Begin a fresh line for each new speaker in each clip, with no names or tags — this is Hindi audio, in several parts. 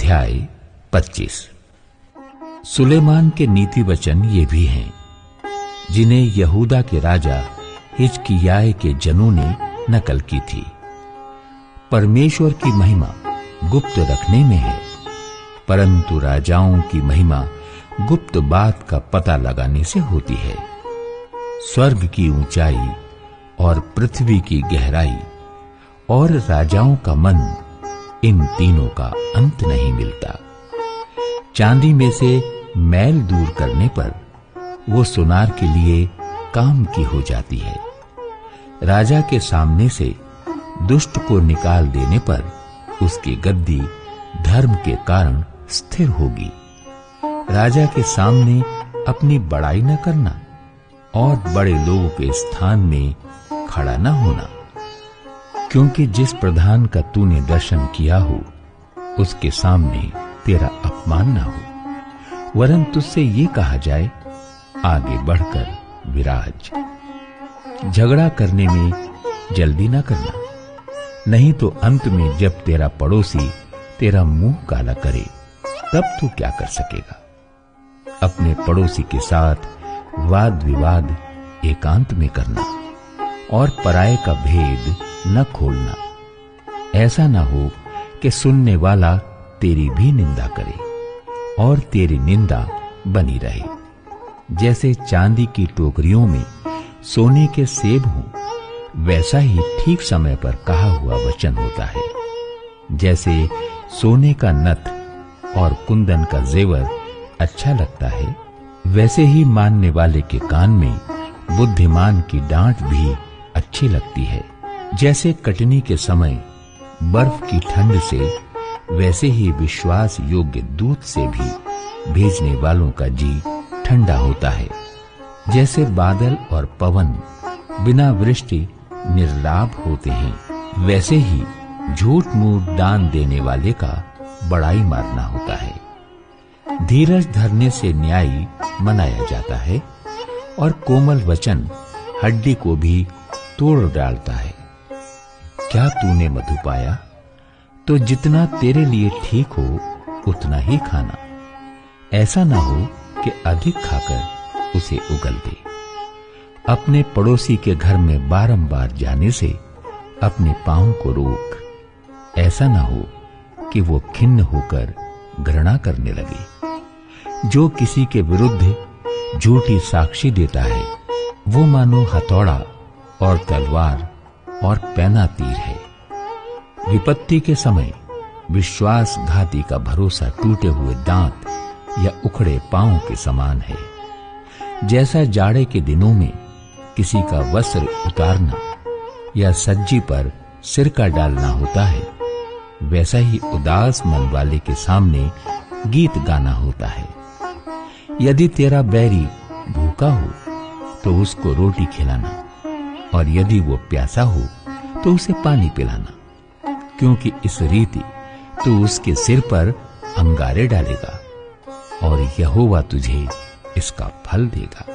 अध्याय 25। सुलेमान के नीति वचन ये भी हैं, जिन्हें यहूदा के राजा हिजकिय्याह के जनों ने नकल की थी। परमेश्वर की महिमा गुप्त रखने में है, परंतु राजाओं की महिमा गुप्त बात का पता लगाने से होती है। स्वर्ग की ऊंचाई और पृथ्वी की गहराई और राजाओं का मन, इन तीनों का अंत नहीं मिलता। चांदी में से मैल दूर करने पर वो सुनार के लिए काम की हो जाती है। राजा के सामने से दुष्ट को निकाल देने पर उसकी गद्दी धर्म के कारण स्थिर होगी। राजा के सामने अपनी बड़ाई न करना और बड़े लोगों के स्थान में खड़ा न होना, क्योंकि जिस प्रधान का तूने दर्शन किया हो उसके सामने तेरा अपमान न हो, वरन तुझसे ये कहा जाए, आगे बढ़कर विराज। झगड़ा करने में जल्दी न करना, नहीं तो अंत में जब तेरा पड़ोसी तेरा मुंह काला करे तब तू क्या कर सकेगा। अपने पड़ोसी के साथ वाद विवाद एकांत में करना और पराये का भेद न खोलना। ऐसा न हो कि सुनने वाला तेरी भी निंदा करे और तेरी निंदा बनी रहे। जैसे चांदी की टोकरियों में सोने के सेब हों, वैसा ही ठीक समय पर कहा हुआ वचन होता है। जैसे सोने का नथ और कुंदन का जेवर अच्छा लगता है, वैसे ही मानने वाले के कान में बुद्धिमान की डांट भी अच्छी लगती है। जैसे कटनी के समय बर्फ की ठंड से, वैसे ही विश्वास योग्य दूत से भी भेजने वालों का जी ठंडा होता है। जैसे बादल और पवन बिना वृष्टि निर्लाभ होते हैं, वैसे ही झूठ मूठ दान देने वाले का बड़ाई मारना होता है। धीरज धरने से न्याय मनाया जाता है और कोमल वचन हड्डी को भी तोड़ डालता है। क्या तूने मधु पाया तो जितना तेरे लिए ठीक हो उतना ही खाना, ऐसा ना हो कि अधिक खाकर उसे उगल दे। अपने पड़ोसी के घर में बारंबार जाने से अपने पांव को रोक, ऐसा ना हो कि वो खिन्न होकर घृणा करने लगे। जो किसी के विरुद्ध झूठी साक्षी देता है, वो मानो हथौड़ा और तलवार और पैना तीर है। विपत्ति के समय विश्वासघाती का भरोसा टूटे हुए दांत या उखड़े पांव के समान है। जैसा जाड़े के दिनों में किसी का वस्त्र उतारना या सज्जी पर सिरका डालना होता है, वैसा ही उदास मन वाले के सामने गीत गाना होता है। यदि तेरा बैरी भूखा हो तो उसको रोटी खिलाना, और यदि वो प्यासा हो तो उसे पानी पिलाना, क्योंकि इस रीति तू उसके सिर पर अंगारे डालेगा और यहोवा तुझे इसका फल देगा।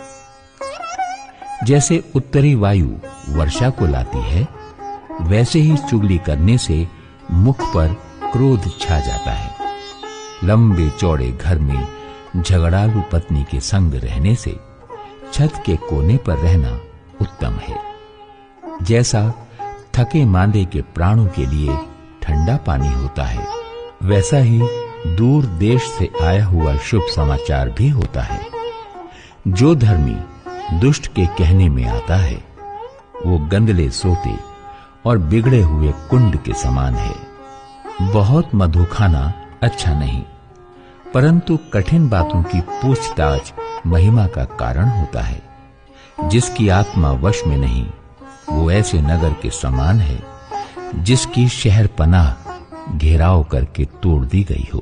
जैसे उत्तरी वायु वर्षा को लाती है, वैसे ही चुगली करने से मुख पर क्रोध छा जाता है। लंबे चौड़े घर में झगड़ालू पत्नी के संग रहने से छत के कोने पर रहना उत्तम है। जैसा थके मांदे के प्राणों के लिए ठंडा पानी होता है, वैसा ही दूर देश से आया हुआ शुभ समाचार भी होता है। जो धर्मी दुष्ट के कहने में आता है, वो गंदले सोते और बिगड़े हुए कुंड के समान है। बहुत मधु खाना अच्छा नहीं, परंतु कठिन बातों की पूछताछ महिमा का कारण होता है। जिसकी आत्मा वश में नहीं, वो ऐसे नगर के समान है जिसकी शहर पनाह घेराव करके तोड़ दी गई हो।